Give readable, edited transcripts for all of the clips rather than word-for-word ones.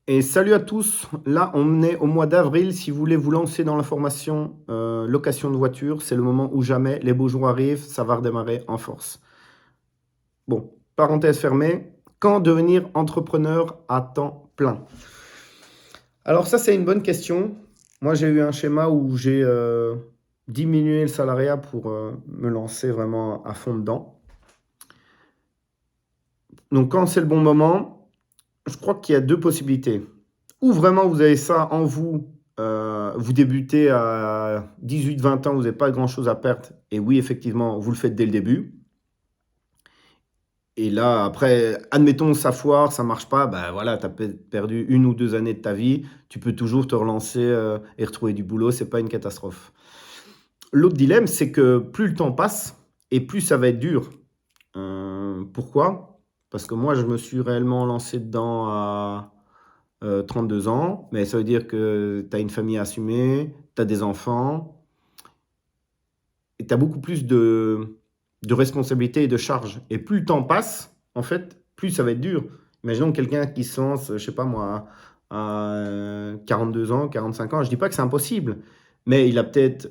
Et salut à tous. Là, on est au mois d'avril. Si vous voulez vous lancer dans la formation location de voiture, c'est le moment ou jamais. Les beaux jours arrivent, ça va redémarrer en force. Bon, parenthèse fermée. Quand devenir entrepreneur à temps plein? Alors ça, c'est une bonne question. Moi, j'ai eu un schéma où j'ai diminué le salariat pour me lancer vraiment à fond dedans. Donc quand c'est le bon moment, je crois qu'il y a deux possibilités. Ou vraiment vous avez ça en vous, vous débutez à 18-20 ans, vous n'avez pas grand-chose à perdre et oui, effectivement, vous le faites dès le début et là, après, admettons ça foire, ça marche pas, bah, voilà, tu as perdu 1 ou 2 années de ta vie. Tu peux toujours te relancer, et retrouver du boulot, c'est pas une catastrophe. L'autre dilemme, c'est que plus le temps passe et plus ça va être dur. Pourquoi? Parce que moi, je me suis réellement lancé dedans à 32 ans, mais ça veut dire que tu as une famille à assumer, tu as des enfants et tu as beaucoup plus de responsabilités et de charges. Et plus le temps passe, en fait, plus ça va être dur. Imaginons quelqu'un qui se lance, je sais pas moi, à 42 ans, 45 ans, je dis pas que c'est impossible, mais il a peut-être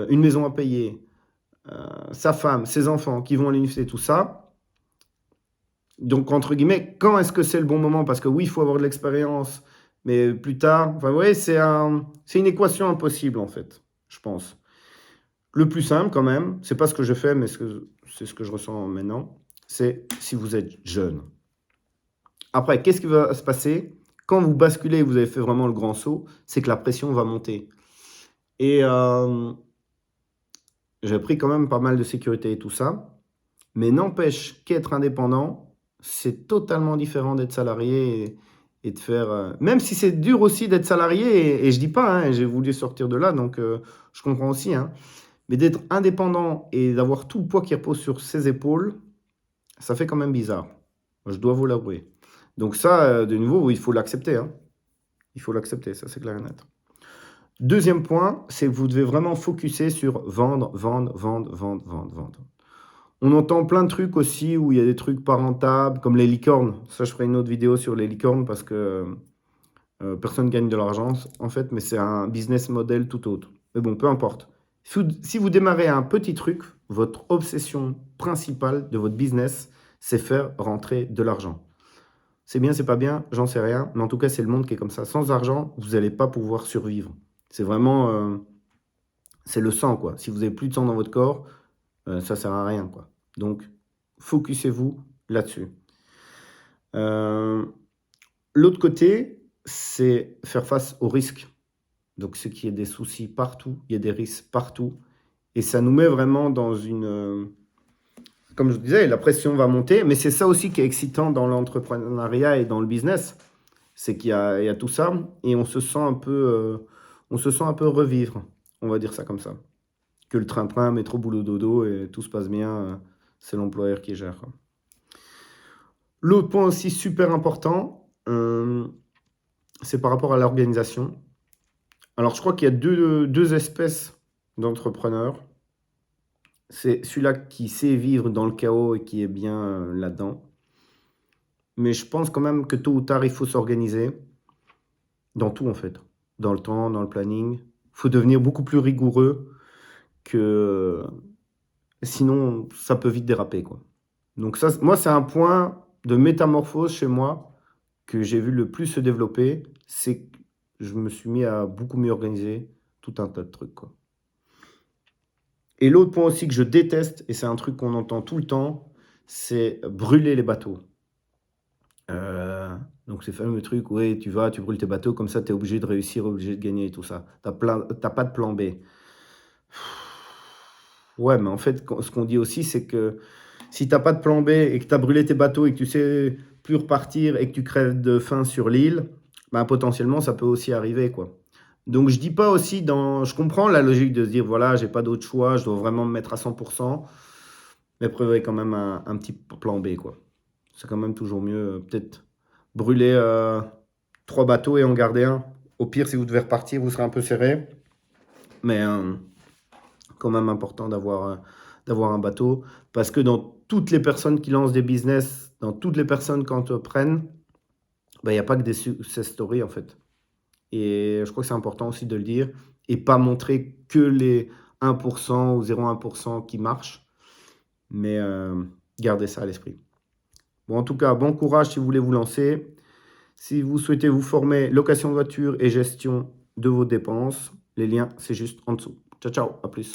une maison à payer, sa femme, ses enfants qui vont à l'université, tout ça. Donc, entre guillemets, quand est-ce que c'est le bon moment? Parce que oui, il faut avoir de l'expérience, mais plus tard, enfin, vous voyez, c'est une équation impossible, en fait, je pense. Le plus simple, quand même, c'est pas ce que je fais, mais c'est ce que je ressens maintenant, c'est si vous êtes jeune. Après, qu'est-ce qui va se passer? Quand vous basculez et vous avez fait vraiment le grand saut, c'est que la pression va monter. Et j'ai pris quand même pas mal de sécurité et tout ça, mais n'empêche qu'être indépendant, c'est totalement différent d'être salarié et de faire, même si c'est dur aussi d'être salarié et je dis pas, hein, j'ai voulu sortir de là donc je comprends aussi, hein, mais d'être indépendant et d'avoir tout le poids qui repose sur ses épaules, ça fait quand même bizarre. Je dois vous l'avouer. Donc ça, de nouveau, oui, il faut l'accepter, hein. Il faut l'accepter, ça c'est clair et net. Deuxième point, c'est que vous devez vraiment focuser sur vendre, vendre, vendre, vendre, vendre, vendre. On entend plein de trucs aussi où il y a des trucs pas rentables, comme les licornes. Ça, je ferai une autre vidéo sur les licornes parce que personne gagne de l'argent, en fait, mais c'est un business model tout autre. Mais bon, peu importe. Si vous démarrez un petit truc, votre obsession principale de votre business, c'est faire rentrer de l'argent. C'est bien, c'est pas bien, j'en sais rien, mais en tout cas, c'est le monde qui est comme ça. Sans argent, vous n'allez pas pouvoir survivre. C'est vraiment, c'est le sang, quoi. Si vous avez plus de sang dans votre corps, ça sert à rien, quoi. Donc, focussez-vous là-dessus. L'autre côté, c'est faire face aux risques. Donc, ce qui est des soucis partout, il y a des risques partout. Et ça nous met vraiment dans une... comme je vous disais, la pression va monter, mais c'est ça aussi qui est excitant dans l'entrepreneuriat et dans le business. C'est il y a tout ça et on se sent un peu revivre, on va dire ça comme ça. Que le train-train, métro, boulot, dodo et tout se passe bien, c'est l'employeur qui gère, quoi. L'autre point aussi super important, c'est par rapport à l'organisation. Alors, je crois qu'il y a deux espèces d'entrepreneurs. C'est celui-là qui sait vivre dans le chaos et qui est bien là-dedans. Mais je pense quand même que tôt ou tard, il faut s'organiser dans tout, en fait. Dans le temps, dans le planning. Il faut devenir beaucoup plus rigoureux que sinon, ça peut vite déraper, quoi. Donc ça, moi, c'est un point de métamorphose chez moi que j'ai vu le plus se développer, c'est que je me suis mis à beaucoup mieux organiser tout un tas de trucs, quoi. Et l'autre point aussi que je déteste, et c'est un truc qu'on entend tout le temps, c'est brûler les bateaux. Euh, donc ces fameux trucs, ouais, tu vas, tu brûles tes bateaux, comme ça tu es obligé de réussir, obligé de gagner et tout ça. T'as pas de plan B. Ouais, mais en fait, ce qu'on dit aussi, c'est que si t'as pas de plan B et que tu as brûlé tes bateaux et que tu sais plus repartir et que tu crèves de faim sur l'île, bah, potentiellement ça peut aussi arriver, quoi. Donc je dis pas aussi je comprends la logique de se dire voilà, j'ai pas d'autre choix, je dois vraiment me mettre à 100%, mais prévoyez quand même un petit plan B, quoi. C'est quand même toujours mieux, peut-être brûler 3 bateaux et en garder un. Au pire, si vous devez repartir, vous serez un peu serré, mais quand même important d'avoir un bateau, parce que dans toutes les personnes qui lancent des business, dans toutes les personnes qui entreprennent, bah, il y a pas que des success stories, en fait. Et je crois que c'est important aussi de le dire et pas montrer que les 1 ou 0,1 qui marchent, mais gardez ça à l'esprit. Bon, en tout cas, bon courage si vous voulez vous lancer. Si vous souhaitez vous former location de voiture et gestion de vos dépenses, les liens, c'est juste en dessous. Ciao, ciao, à plus.